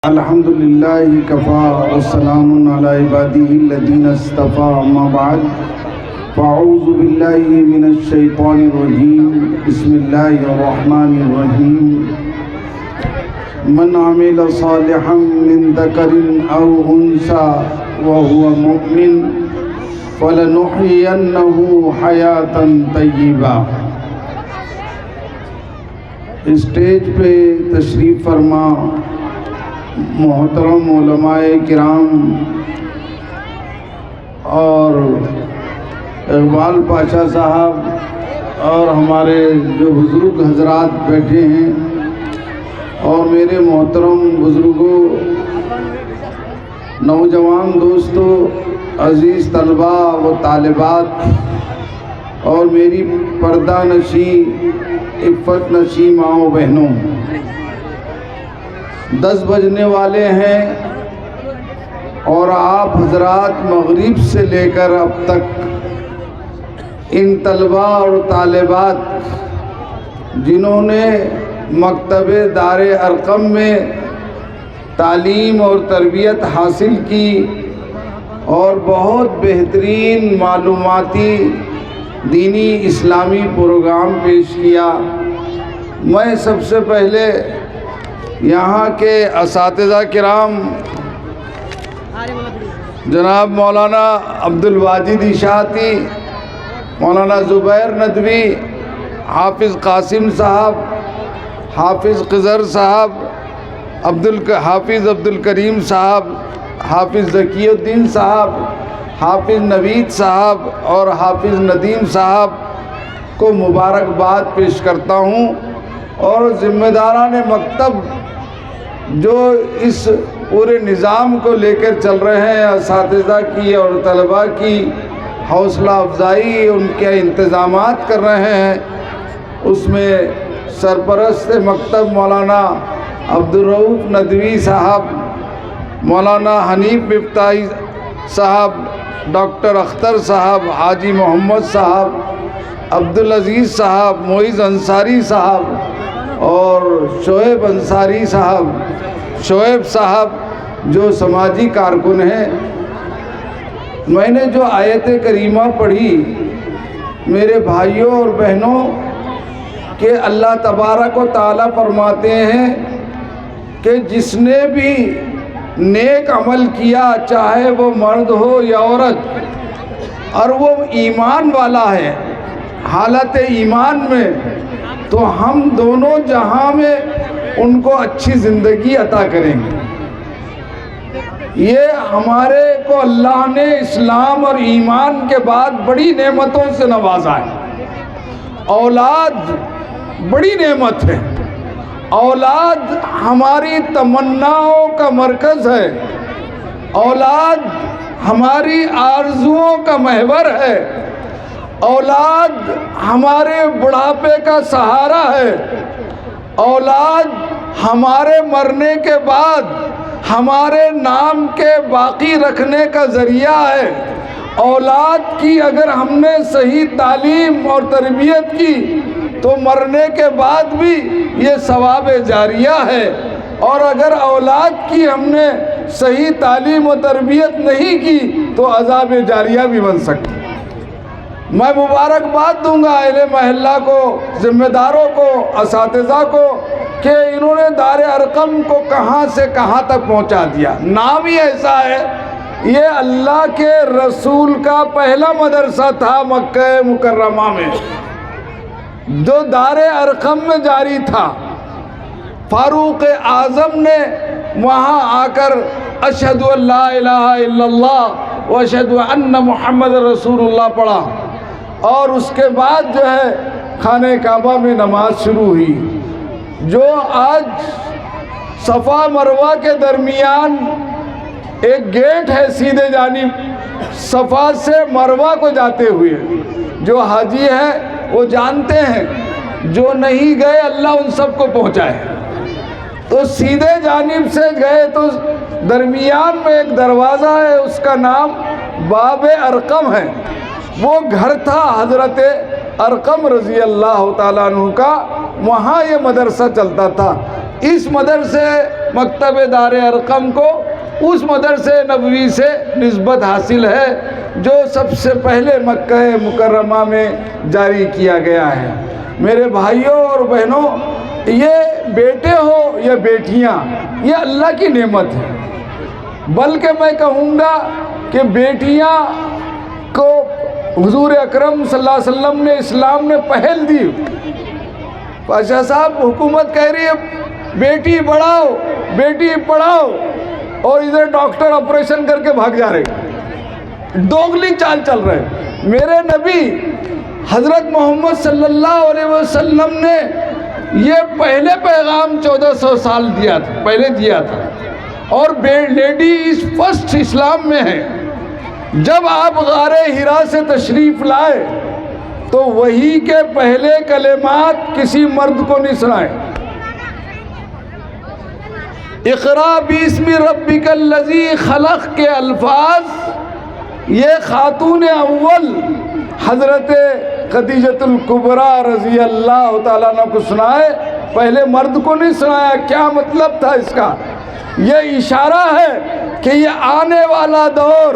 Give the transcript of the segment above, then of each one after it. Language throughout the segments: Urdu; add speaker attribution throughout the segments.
Speaker 1: الحمد لله كفى والسلام على عباده الذين اصطفى اما بعد فاعوذ بالله من الشيطان الرجيم بسم الله الرحمن الرحيم من عمل صالحا من ذكر او انثى وهو مؤمن فلنحيينه حياة طیبہ۔ اسٹیج پہ تشریف فرما محترم علماء کرام اور اقبال پاشا صاحب اور ہمارے جو بزرگ حضرات بیٹھے ہیں اور میرے محترم بزرگوں، نوجوان دوستوں، عزیز طلباء و طالبات اور میری پردہ نشی عفت نشی ماں و بہنوں، 10 بجنے والے ہیں اور آپ حضرات مغرب سے لے کر اب تک ان طلباء اور طالبات جنہوں نے مکتب دار ارقم میں تعلیم اور تربیت حاصل کی اور بہت بہترین معلوماتی دینی اسلامی پروگرام پیش کیا، میں سب سے پہلے یہاں کے اساتذہ کرام جناب مولانا عبدالواجد اشاعتی، مولانا زبیر ندوی، حافظ قاسم صاحب، حافظ خضر صاحب، حافظ عبدالکریم صاحب، حافظ ذکی الدین صاحب، حافظ نوید صاحب اور حافظ ندیم صاحب کو مبارکباد پیش کرتا ہوں، اور ذمہ داران مکتب جو اس پورے نظام کو لے کر چل رہے ہیں، اساتذہ کی اور طلباء کی حوصلہ افزائی، ان کے انتظامات کر رہے ہیں، اس میں سرپرست مکتب مولانا عبدالرؤوف ندوی صاحب، مولانا حنیف مفتاحی صاحب، ڈاکٹر اختر صاحب، حاجی محمد صاحب، عبدالعزیز صاحب، معیز انصاری صاحب اور شعیب انصاری صاحب، شعیب صاحب جو سماجی کارکن ہیں۔ میں نے جو آیت کریمہ پڑھی میرے بھائیوں اور بہنوں کہ اللہ تبارک و تعالیٰ فرماتے ہیں کہ جس نے بھی نیک عمل کیا، چاہے وہ مرد ہو یا عورت، اور وہ ایمان والا ہے، حالت ایمان میں، تو ہم دونوں جہاں میں ان کو اچھی زندگی عطا کریں گے۔ یہ ہمارے کو اللہ نے اسلام اور ایمان کے بعد بڑی نعمتوں سے نوازا ہے۔ اولاد بڑی نعمت ہے، اولاد ہماری تمناؤں کا مرکز ہے، اولاد ہماری آرزوؤں کا محور ہے، اولاد ہمارے بڑھاپے کا سہارا ہے، اولاد ہمارے مرنے کے بعد ہمارے نام کے باقی رکھنے کا ذریعہ ہے۔ اولاد کی اگر ہم نے صحیح تعلیم اور تربیت کی تو مرنے کے بعد بھی یہ ثواب جاریہ ہے، اور اگر اولاد کی ہم نے صحیح تعلیم و تربیت نہیں کی تو عذاب جاریہ بھی بن سکتی۔ میں مبارکباد دوں گا اہل محلہ کو، ذمہ داروں کو، اساتذہ کو کہ انہوں نے دار ارقم کو کہاں سے کہاں تک پہنچا دیا۔ نام ہی ایسا ہے، یہ اللہ کے رسول کا پہلا مدرسہ تھا مکہ مکرمہ میں جو دار ارقم میں جاری تھا۔ فاروق اعظم نے وہاں آ کر اشہد ان لا الہ الا اللہ و اشہد ان محمد رسول اللہ پڑھا، اور اس کے بعد جو ہے خانہ کعبہ میں نماز شروع ہوئی۔ جو آج صفا مروہ کے درمیان ایک گیٹ ہے سیدھے جانب صفا سے مروہ کو جاتے ہوئے، جو حاجی ہے وہ جانتے ہیں، جو نہیں گئے اللہ ان سب کو پہنچائے۔ تو سیدھے جانب سے گئے تو درمیان میں ایک دروازہ ہے، اس کا نام باب ارقم ہے، وہ گھر تھا حضرت ارقم رضی اللہ تعالیٰ عنہ کا، وہاں یہ مدرسہ چلتا تھا۔ اس مدرسے مکتب دار ارقم کو اس مدرسے نبوی سے نسبت حاصل ہے جو سب سے پہلے مکہ مکرمہ میں جاری کیا گیا ہے۔ میرے بھائیوں اور بہنوں، یہ بیٹے ہو یا بیٹیاں، یہ اللہ کی نعمت ہے، بلکہ میں کہوں گا کہ بیٹیاں کو حضور اکرم صلی اللہ علیہ وسلم نے اسلام نے پہل دی۔ پاشا صاحب، حکومت کہہ رہی ہے بیٹی بڑھاؤ بیٹی پڑھاؤ، اور ادھر ڈاکٹر آپریشن کر کے بھاگ جا رہے، دوگلی چال چل رہے۔ میرے نبی حضرت محمد صلی اللہ علیہ وسلم نے یہ پہلے پیغام 1400 سال پہلے دیا تھا، اور لیڈی از فرسٹ اسلام میں ہے۔ جب آپ غار حرا سے تشریف لائے تو وہی کے پہلے کلمات کسی مرد کو نہیں سنائے۔ اقرا باسم ربک الذی خلق کے الفاظ یہ خاتون اول حضرت خدیجۃ الکبریٰ رضی اللہ تعالیٰ عنہ کو سنائے، پہلے مرد کو نہیں سنایا۔ کیا مطلب تھا اس کا؟ یہ اشارہ ہے کہ یہ آنے والا دور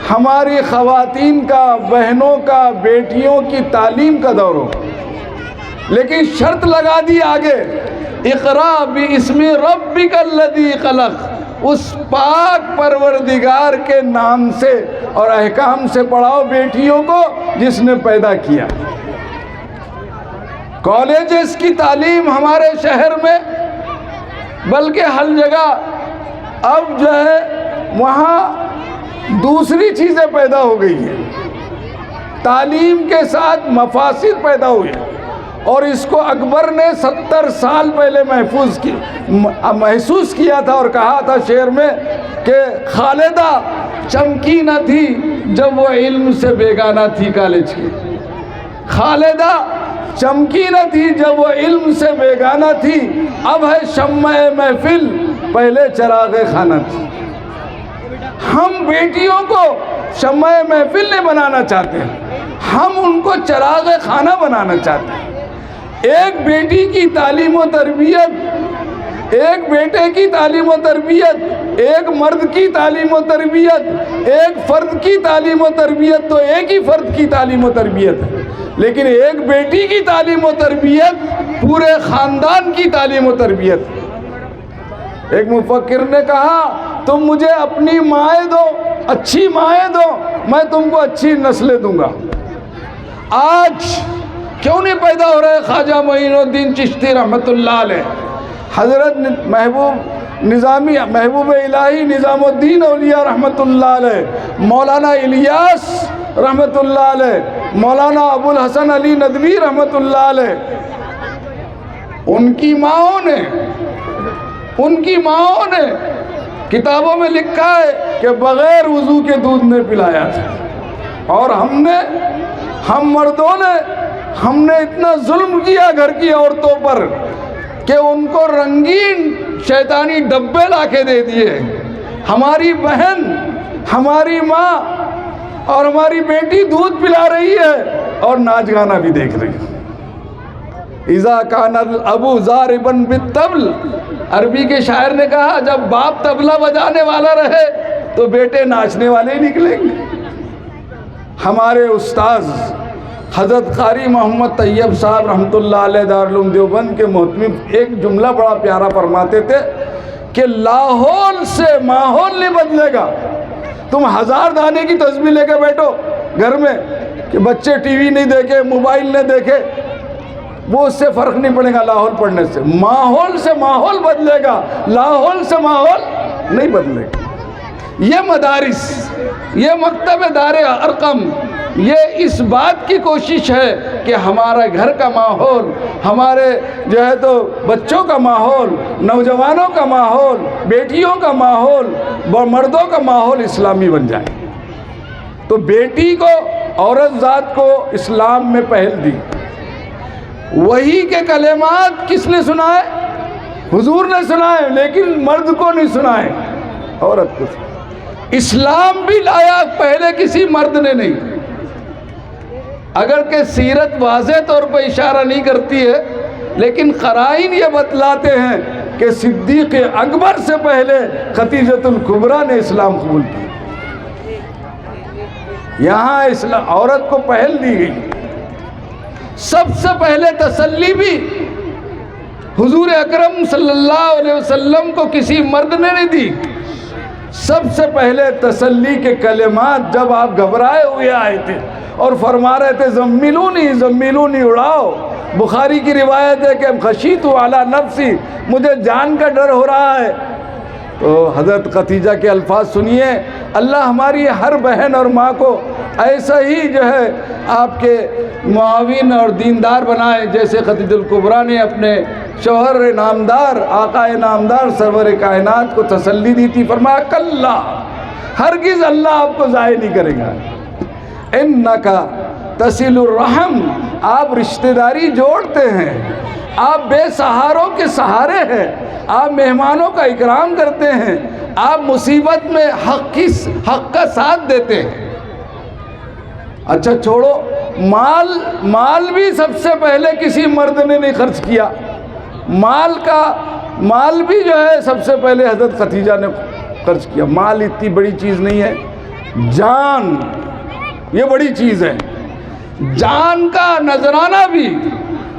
Speaker 1: ہماری خواتین کا، بہنوں کا، بیٹیوں کی تعلیم کا دور ہو، لیکن شرط لگا دی آگے، اقرا باسم ربک الذی خلق، اس پاک پروردگار کے نام سے اور احکام سے پڑھاؤ بیٹیوں کو جس نے پیدا کیا۔ کالجز کی تعلیم ہمارے شہر میں بلکہ ہر جگہ اب جو ہے وہاں دوسری چیزیں پیدا ہو گئی ہیں، تعلیم کے ساتھ مفاسد پیدا ہوئے، اور اس کو اکبر نے 70 سال پہلے محسوس کیا تھا، اور کہا تھا شعر میں کہ خالدہ چمکی نہ تھی جب وہ علم سے بیگانہ تھی کالج کی، خالدہ چمکی نہ تھی جب وہ علم سے بیگانہ تھی، اب ہے شمع محفل پہلے چراغ خانہ تھی۔ ہم بیٹیوں کو شمع محفل نہیں بنانا چاہتے، ہم ان کو چراغ خانہ بنانا چاہتے ہیں۔ ایک بیٹی کی تعلیم و تربیت، ایک بیٹے کی تعلیم و تربیت، ایک مرد کی تعلیم و تربیت، ایک فرد کی تعلیم و تربیت تو ایک ہی فرد کی تعلیم و تربیت ہے، لیکن ایک بیٹی کی تعلیم و تربیت پورے خاندان کی تعلیم و تربیت ہے۔ ایک مفکر نے کہا تم مجھے اپنی مائیں دو، اچھی مائیں دو، میں تم کو اچھی نسلیں دوں گا۔ آج کیوں نہیں پیدا ہو رہے خواجہ معین الدین چشتی رحمۃ اللہ علیہ، حضرت محبوب الہی نظام الدین اولیاء رحمۃ اللہ علیہ، مولانا الیاس رحمۃ اللہ علیہ، مولانا ابو الحسن علی ندوی رحمۃ اللہ علیہ، ان کی ماؤں نے کتابوں میں لکھا ہے کہ بغیر وضو کے دودھ نے پلایا تھا، اور ہم مردوں نے اتنا ظلم کیا گھر کی عورتوں پر کہ ان کو رنگین شیطانی ڈبے لا کے دے دیے۔ ہماری بہن، ہماری ماں اور ہماری بیٹی دودھ پلا رہی ہے اور ناچ گانا بھی دیکھ رہی ہے۔ اذا کان الابو ضاربا بالطبل، عربی کے شاعر نے کہا جب باپ طبلہ بجانے والا رہے تو بیٹے ناچنے والے ہی نکلیں گے۔ ہمارے استاذ حضرت قاری محمد طیب صاحب رحمۃ اللہ علیہ دارالعلوم دیوبند کے محتمم ایک جملہ بڑا پیارا فرماتے تھے کہ لاہور سے ماحول نہیں بدلے گا، تم 1000 دانے کی تسبیح لے کے بیٹھو گھر میں کہ بچے ٹی وی نہیں دیکھے، موبائل نہیں دیکھے، وہ اس سے فرق نہیں پڑے گا لاہور پڑھنے سے۔ ماحول سے ماحول بدلے گا، لاہور سے ماحول نہیں بدلے گا۔ یہ مدارس، یہ مکتب دار ارقم، یہ اس بات کی کوشش ہے کہ ہمارا گھر کا ماحول، ہمارے جو ہے تو بچوں کا ماحول، نوجوانوں کا ماحول، بیٹیوں کا ماحول، مردوں کا ماحول اسلامی بن جائے۔ تو بیٹی کو، عورت ذات کو اسلام میں پہل دی۔ وہی کے کلمات کس نے سنائے؟ حضور نے سنائے، لیکن مرد کو نہیں سنائے، عورت کو سنائے۔ اسلام بھی لایا پہلے کسی مرد نے نہیں، اگر کہ سیرت واضح طور پر اشارہ نہیں کرتی ہے، لیکن قرائن یہ بتلاتے ہیں کہ صدیق اکبر سے پہلے خدیجۃ الکبریٰ نے اسلام قبول کیا۔ یہاں اسلام عورت کو پہل دی گئی۔ سب سے پہلے تسلی بھی حضور اکرم صلی اللہ علیہ وسلم کو کسی مرد نے نہیں دی۔ سب سے پہلے تسلی کے کلمات جب آپ گھبرائے ہوئے آئے تھے اور فرما رہے تھے زملونی زملونی، اڑاؤ۔ بخاری کی روایت ہے کہ خشیت علی نفسی، مجھے جان کا ڈر ہو رہا ہے۔ تو حضرت خدیجہ کے الفاظ سنیے، اللہ ہماری ہر بہن اور ماں کو ایسا ہی جو ہے آپ کے معاون اور دیندار بنائے جیسے خدیجہ الکبریٰ نے اپنے شوہر نامدار آقا نامدار سرور کائنات کو تسلی دی تھی۔ فرمایا کلا، ہرگز اللہ آپ کو ضائع نہیں کرے گا۔ انکا تصل الرحم، آپ رشتہ داری جوڑتے ہیں، آپ بے سہاروں کے سہارے ہیں، آپ مہمانوں کا اکرام کرتے ہیں، آپ مصیبت میں حق کا ساتھ دیتے ہیں۔ اچھا چھوڑو، مال بھی سب سے پہلے کسی مرد نے نہیں خرچ کیا۔ مال بھی جو ہے سب سے پہلے حضرت خدیجہ نے خرچ کیا۔ مال اتنی بڑی چیز نہیں ہے، جان یہ بڑی چیز ہے۔ جان کا نذرانہ بھی،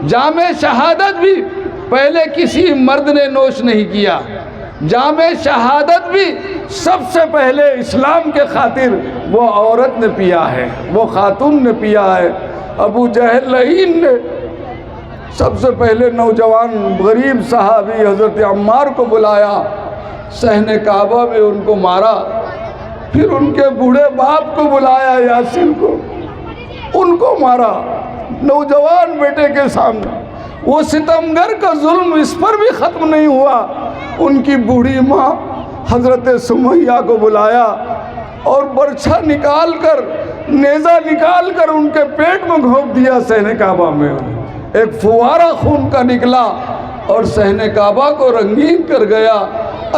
Speaker 1: جام شہادت بھی پہلے کسی مرد نے نوش نہیں کیا۔ جام شہادت بھی سب سے پہلے اسلام کے خاطر وہ عورت نے پیا ہے، وہ خاتون نے پیا ہے۔ ابو جہل لعین نے سب سے پہلے نوجوان غریب صحابی حضرت عمار کو بلایا، صحن کعبہ میں ان کو مارا، پھر ان کے بوڑھے باپ کو بلایا یاسر کو، ان کو مارا نوجوان بیٹے کے سامنے۔ وہ ستمگر کا ظلم اس پر بھی ختم نہیں ہوا، ان کی بوڑھی ماں حضرت سمیہ کو بلایا اور برچھا نکال کر، نیزہ نکال کر ان کے پیٹ میں گھونپ دیا۔ صحن کعبہ میں ایک فوارہ خون کا نکلا اور صحن کعبہ کو رنگین کر گیا۔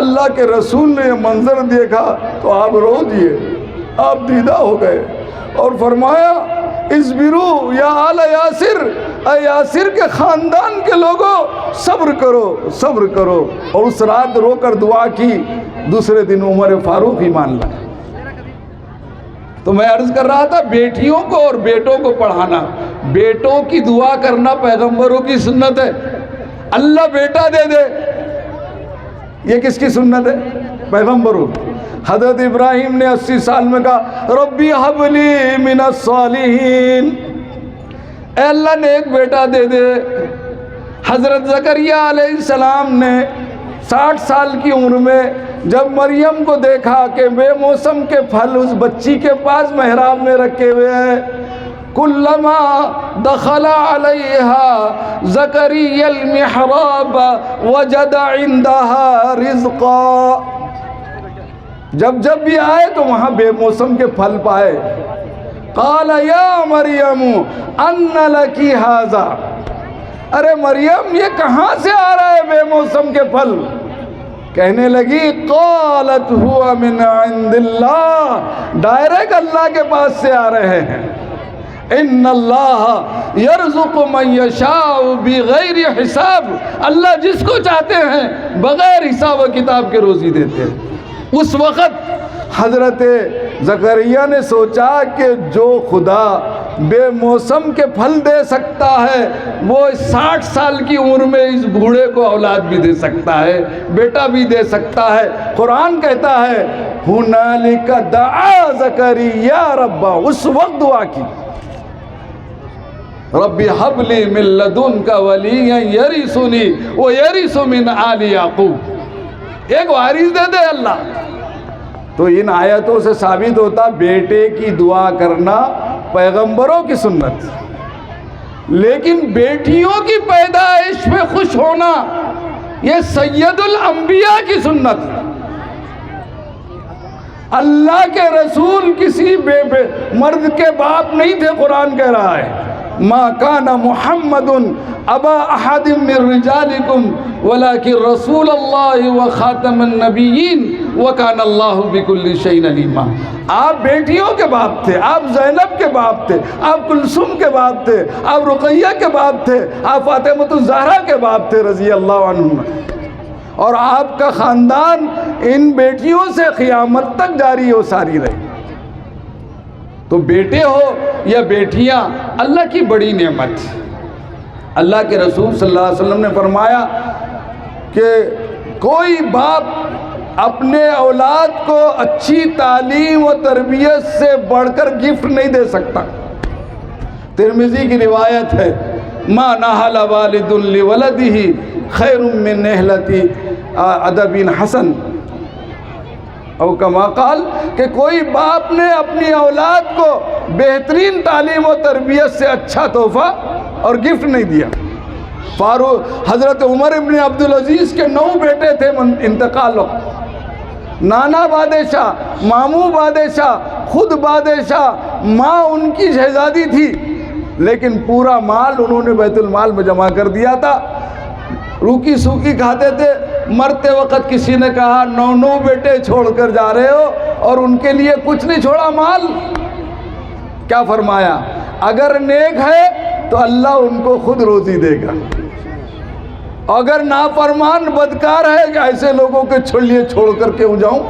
Speaker 1: اللہ کے رسول نے یہ منظر دیکھا تو آپ رو دیے، آپ دیدہ ہو گئے اور فرمایا اصبروا یا آل یاسر، اے یاسر کے خاندان کے لوگوں صبر کرو صبر کرو۔ اور اس رات رو کر دعا کی، دوسرے دن عمر فاروق ایمان لائے۔ تو میں عرض کر رہا تھا بیٹیوں کو اور بیٹوں کو پڑھانا، بیٹوں کی دعا کرنا پیغمبروں کی سنت ہے۔ اللہ بیٹا دے دے، یہ کس کی سنت ہے؟ پیغمبروں۔ حضرت ابراہیم نے 80 سال میں کہا ربی حب لی من الصالحین، اے اللہ نے ایک بیٹا دے دے۔ حضرت زکریا علیہ السلام نے 60 سال کی عمر میں جب مریم کو دیکھا کہ بے موسم کے پھل اس بچی کے پاس محراب میں رکھے ہوئے ہیں، کلما دخل علیہا زکریا المحراب وجد عندها رزقا، جب بھی آئے تو وہاں بے موسم کے پھل پائے۔ قال یا مریم ان لکی ھذا، ارے مریم یہ کہاں سے آ رہا ہے بے موسم کے پھل؟ کہنے لگی قالت ہوا من عند اللہ، ڈائریکٹ اللہ کے پاس سے آ رہے ہیں۔ ان اللہ یرزق من یشاء بغیر حساب، اللہ جس کو چاہتے ہیں بغیر حساب و کتاب کے روزی دیتے ہیں۔ اس وقت حضرت زکریا نے سوچا کہ جو خدا بے موسم کے پھل دے سکتا ہے وہ 60 سال کی عمر میں اس بوڑھے کو اولاد بھی دے سکتا ہے، بیٹا بھی دے سکتا ہے۔ قرآن کہتا ہے ہنالک دعا زکریا ربہ، اس وقت دعا کی ربی حب لی من لدنک ولیا یرثنی ویرث من آل یعقوب، ایک وارث دے دے اللہ۔ تو ان آیتوں سے ثابت ہوتا بیٹے کی دعا کرنا پیغمبروں کی سنت، لیکن بیٹیوں کی پیدائش میں خوش ہونا یہ سید الانبیاء کی سنت۔ اللہ کے رسول کسی مرد کے باپ نہیں تھے، قرآن کہہ رہا ہے ما کان محمد ابا احد من رجالکم ولکن رسول اللہ وخاتم النبیین وکان اللہ بکل شیء علیما۔ آپ بیٹیوں کے باپ تھے، آپ زینب کے باپ تھے، آپ کلثوم کے باپ تھے، آپ رقیہ کے باپ تھے، آپ فاطمہ الزہرا کے باپ تھے رضی اللہ عنہم۔ اور آپ کا خاندان ان بیٹیوں سے قیامت تک جاری و ساری رہے۔ تو بیٹے ہو یا بیٹیاں اللہ کی بڑی نعمت۔ اللہ کے رسول صلی اللہ علیہ وسلم نے فرمایا کہ کوئی باپ اپنے اولاد کو اچھی تعلیم و تربیت سے بڑھ کر گفٹ نہیں دے سکتا۔ ترمذی کی روایت ہے، ما نحل والد لولدہ خیر من نحلۃ ادب حسن، او کما قال، کہ کوئی باپ نے اپنی اولاد کو بہترین تعلیم و تربیت سے اچھا تحفہ اور گفٹ نہیں دیا۔ فاروق حضرت عمر ابن عبدالعزیز کے 9 بیٹے تھے، انتقال ہو، نانا بادشاہ، ماموں بادشاہ، خود بادشاہ، ماں ان کی شہزادی تھی، لیکن پورا مال انہوں نے بیت المال میں جمع کر دیا تھا۔ روکی سوکی کھاتے تھے۔ مرتے وقت کسی نے کہا 9 بیٹے چھوڑ کر جا رہے ہو اور ان کے لیے کچھ نہیں چھوڑا مال؟ کیا فرمایا؟ اگر نیک ہے تو اللہ ان کو خود روزی دے گا، اگر نافرمان بدکار ہے کہ ایسے لوگوں کے لیے چھوڑ کر کیوں جاؤں؟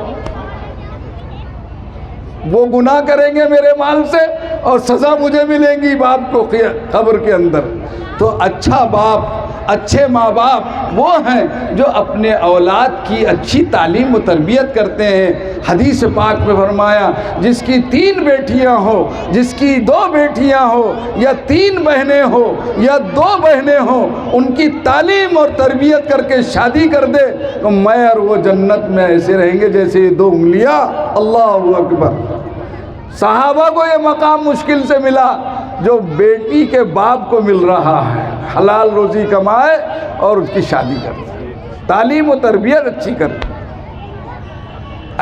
Speaker 1: وہ گناہ کریں گے میرے مال سے اور سزا مجھے ملیں گی باپ کو قبر کے اندر۔ تو اچھا باپ، اچھے ماں باپ وہ ہیں جو اپنے اولاد کی اچھی تعلیم و تربیت کرتے ہیں۔ حدیث پاک میں فرمایا، جس کی 3 بیٹیاں ہو، جس کی 2 بیٹیاں ہو، یا 3 بہنیں ہو یا 2 بہنیں ہوں، ان کی تعلیم اور تربیت کر کے شادی کر دے تو میں اور وہ جنت میں ایسے رہیں گے جیسے یہ 2 انگلیاں۔ اللہ اکبر۔ صحابہ کو یہ مقام مشکل سے ملا جو بیٹی کے باپ کو مل رہا ہے، حلال روزی کمائے اور اس کی شادی کرے، تعلیم و تربیت اچھی کرے۔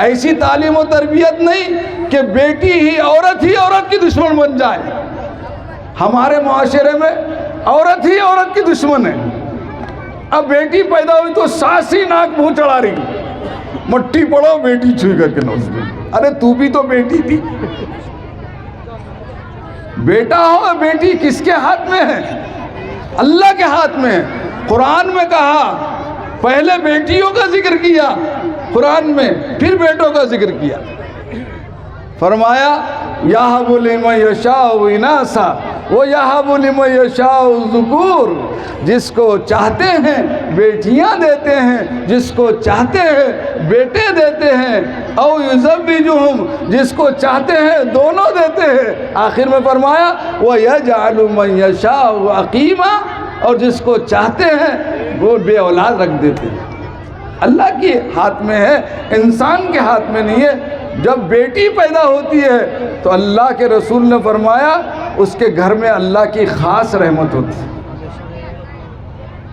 Speaker 1: ایسی تعلیم و تربیت نہیں کہ بیٹی ہی عورت کی دشمن بن جائے۔ ہمارے معاشرے میں عورت ہی عورت کی دشمن ہے۔ اب بیٹی پیدا ہوئی تو ساسی ناک منہ چڑھا رہی، مٹی پڑو بیٹی چھوئی کر کے نوز میں۔ ارے تو بھی تو بیٹی تھی۔ بیٹا ہو بیٹی کس کے ہاتھ میں ہے؟ اللہ کے ہاتھ میں ہے۔ قرآن میں کہا، پہلے بیٹیوں کا ذکر کیا قرآن میں، پھر بیٹوں کا ذکر کیا۔ فرمایا یَهَبُ لِمَن یَشَاءُ إِنَاثًا وَيَهَبُ لِمَن یَشَاءُ الذُّکُورَ، جس کو چاہتے ہیں بیٹیاں دیتے ہیں، جس کو چاہتے ہیں بیٹے دیتے ہیں، او یزوجہم، جس کو چاہتے ہیں دونوں دیتے ہیں۔ آخر میں فرمایا وَيَجْعَلُ مَن یَشَاءُ عَقِیمًا، اور جس کو چاہتے ہیں وہ بے اولاد رکھ دیتے ہیں۔ اللہ کے ہاتھ میں ہے، انسان کے ہاتھ میں نہیں ہے۔ جب بیٹی پیدا ہوتی ہے تو اللہ کے رسول نے فرمایا اس کے گھر میں اللہ کی خاص رحمت ہوتی ہے۔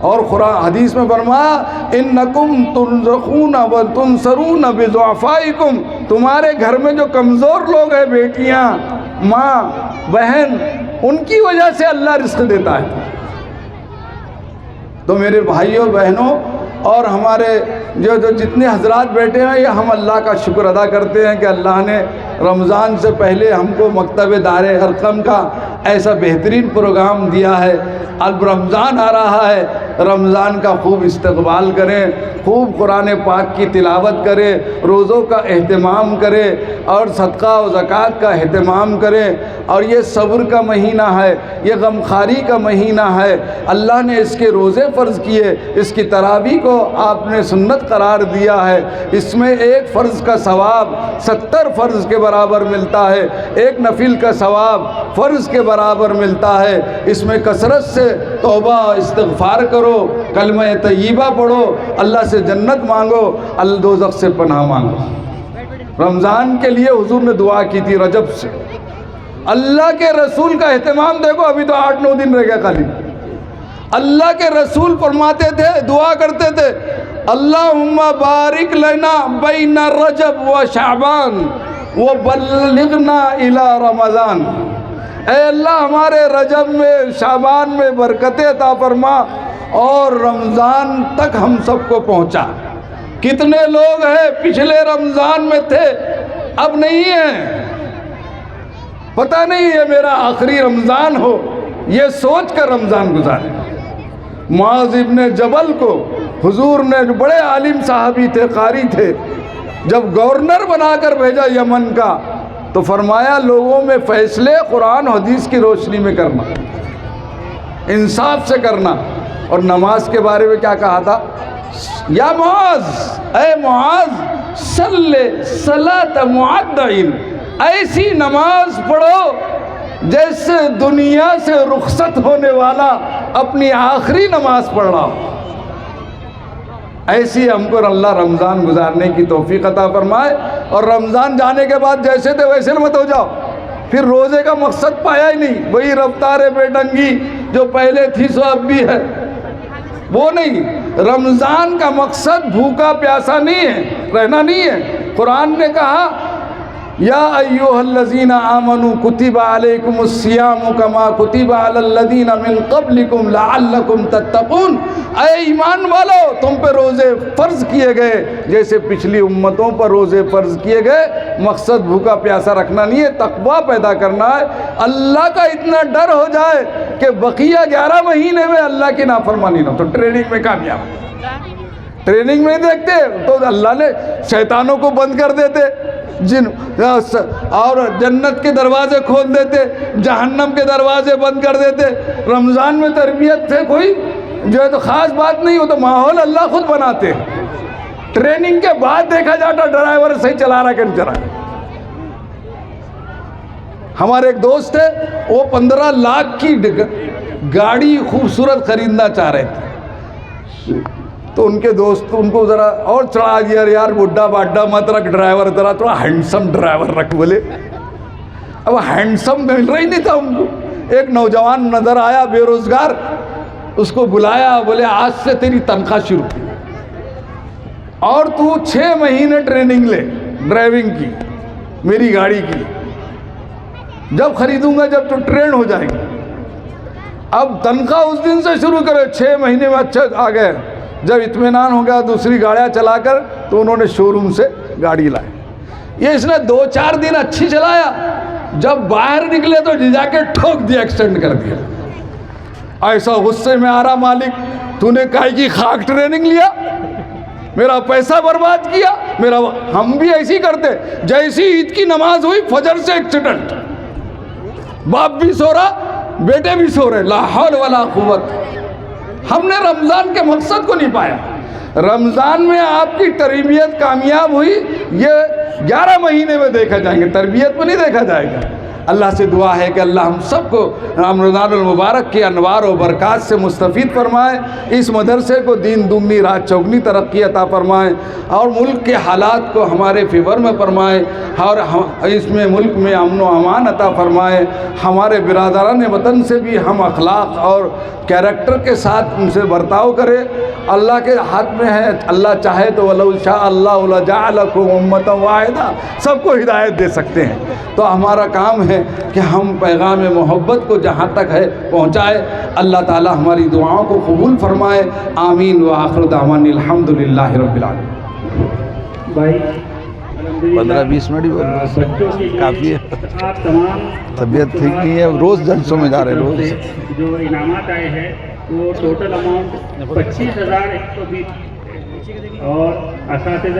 Speaker 1: اور قرآن حدیث میں فرمایا انکم ترزقون وتنصرون بضعفائکم، تمہارے گھر میں جو کمزور لوگ ہیں، بیٹیاں، ماں، بہن، ان کی وجہ سے اللہ رزق دیتا ہے۔ تو میرے بھائیوں بہنوں اور ہمارے جو جتنے حضرات بیٹھے ہیں، یہ ہم اللہ کا شکر ادا کرتے ہیں کہ اللہ نے رمضان سے پہلے ہم کو مکتب دار ارقم کا ایسا بہترین پروگرام دیا ہے۔ اب رمضان آ رہا ہے، رمضان کا خوب استقبال کریں، خوب قرآن پاک کی تلاوت کریں، روزوں کا اہتمام کریں اور صدقہ و زکوٰۃ کا اہتمام کریں۔ اور یہ صبر کا مہینہ ہے، یہ غمخواری کا مہینہ ہے۔ اللہ نے اس کے روزے فرض کیے، اس کی تراویح کو آپ نے سنت قرار دیا ہے۔ اس میں ایک فرض کا ثواب 70 فرض کے برابر ملتا ہے، ایک نفل کا ثواب فرض کے برابر ملتا ہے۔ اس میں کثرت سے توبہ استغفار کرو، کلمہ طیبہ پڑھو، اللہ سے جنت مانگو، دوزخ سے پناہ مانگو۔ رمضان کے لیے حضور نے دعا کی تھی رجب سے۔ اللہ کے رسول کا اہتمام دیکھو، ابھی تو 8-9 دن رہ گئے خالی۔ اللہ کے رسول فرماتے تھے، دعا کرتے تھے، اللہم بارک لنا بین رجب و شعبان وبلغنا الی رمضان۔ اے اللہ ہمارے رجب میں، شعبان میں برکتیں عطا فرما اور رمضان تک ہم سب کو پہنچا۔ کتنے لوگ ہیں پچھلے رمضان میں تھے، اب نہیں ہیں، پتہ نہیں ہے میرا آخری رمضان ہو، یہ سوچ کر رمضان گزارے۔ معاذ ابن جبل کو حضور نے، جو بڑے عالم صحابی تھے، قاری تھے، جب گورنر بنا کر بھیجا یمن کا، تو فرمایا لوگوں میں فیصلے قرآن و حدیث کی روشنی میں کرنا، انصاف سے کرنا۔ اور نماز کے بارے میں کیا کہا تھا؟ یا معاذ، اے معاذ، صلی صلاۃ معدعین، ایسی نماز پڑھو جیسے دنیا سے رخصت ہونے والا اپنی آخری نماز پڑھ رہا ہو۔ ایسی ہم کو اللہ رمضان گزارنے کی توفیق عطا فرمائے، اور رمضان جانے کے بعد جیسے تھے ویسے مت ہو جاؤ، پھر روزے کا مقصد پایا ہی نہیں، وہی رفتار بے ڈنگی جو پہلے تھی سو اب بھی ہے، وہ نہیں۔ رمضان کا مقصد بھوکا پیاسا نہیں ہے، رہنا نہیں ہے۔ قرآن نے کہا یا ایھا الذین آمنوا کتب علیکم الصیام کما کتب علی الذین من قبلکم لعلکم تتقون، اے ایمان والو، تم پہ روزے فرض کیے گئے جیسے پچھلی امتوں پر روزے فرض کیے گئے۔ مقصد بھوکا پیاسا رکھنا نہیں ہے، تقویٰ پیدا کرنا ہے، اللہ کا اتنا ڈر ہو جائے کہ بقیہ 11 مہینے میں اللہ کی نافرمانی نہ۔ تو ٹریننگ میں کامیاب، ٹریننگ میں نہیں دیکھتے تو اللہ نے شیطانوں کو بند کر دیتے، اور جنت کے دروازے کھول دیتے، جہنم کے دروازے بند کر دیتے۔ رمضان میں تربیت سے کوئی جو ہے تو خاص بات نہیں ہو، تو ماحول اللہ خود بناتے۔ ٹریننگ کے بعد دیکھا جاتا ڈرائیور صحیح چلا رہا کہ نہیں چلا رہا۔ ہمارے ایک دوست ہے، وہ 15 لاکھ کی گاڑی خوبصورت خریدنا چاہ رہے تھے، تو ان کے دوست ان کو ذرا اور چڑھا دیا، یار بڈھا باڈھا مت رکھ ڈرائیور، ذرا تھوڑا ہینڈسم ڈرائیور رکھ۔ بولے اب ہینڈسم مل رہی نہیں تھا ان کو۔ ایک نوجوان نظر آیا بے روزگار، اس کو بلایا، بولے آج سے تیری تنخواہ شروع، اور تو 6 مہینے ٹریننگ لے ڈرائیونگ کی، میری گاڑی کی، جب خریدوں گا جب تو ٹرین ہو جائے گی۔ اب تنخواہ اس دن سے شروع کرے، 6 مہینے میں اچھے آ گئے۔ جب اطمینان ہو گیا دوسری گاڑیاں چلا کر، تو انہوں نے شو روم سے گاڑی لائی۔ یہ اس نے 2-4 دن اچھی چلایا، جب باہر نکلے تو جا کے ٹھوک دیا، ایکسٹینڈ کر دیا۔ ایسا غصے میں آ رہا مالک، تو نے کائی کی خاک ٹریننگ لیا، میرا پیسہ برباد کیا، میرا۔ ہم بھی ایسی کرتے، جیسی عید کی نماز ہوئی فجر سے ایکسیڈنٹ، باپ بھی سو رہا، بیٹے بھی سو رہے، لا حول ولا قوت۔ ہم نے رمضان کے مقصد کو نہیں پایا۔ رمضان میں آپ کی تربیت کامیاب ہوئی، یہ 11 مہینے میں دیکھا جائیں گے، تربیت میں نہیں دیکھا جائے گا۔ اللہ سے دعا ہے کہ اللہ ہم سب کو رمضان المبارک کے انوار و برکات سے مستفید فرمائے، اس مدرسے کو دین دگنی رات چوگنی ترقی عطا فرمائے، اور ملک کے حالات کو ہمارے فیور میں فرمائے، اور اس میں ملک میں امن و امان عطا فرمائے۔ ہمارے برادران وطن سے بھی ہم اخلاق اور کیریکٹر کے ساتھ ان سے برتاؤ کرے۔ اللہ کے ہاتھ میں ہے، اللہ چاہے تو وَلَوْ شَاءَ اللَّهُ لَجَعَلَكُمْ أُمَّةً وَاحِدَةً، سب کو ہدایت دے سکتے ہیں۔ تو ہمارا کام ہے کہ ہم پیغام محبت کو جہاں تک ہے پہنچائے۔ اللہ تعالی ہماری دعاؤں کو قبول فرمائے، آمین۔ وآخر دعوانا الحمدللہ رب العالمین۔
Speaker 2: بھائی
Speaker 1: 15-20 منٹ ہی کافی ہے،
Speaker 2: آپ تمام
Speaker 1: طبیعت ٹھیک نہیں ہے، روز جلسوں میں جا رہے ہیں۔ روز
Speaker 2: جو انعامات آئے ہیں وہ ٹوٹل اماؤنٹ 25,120 اور اساتذہ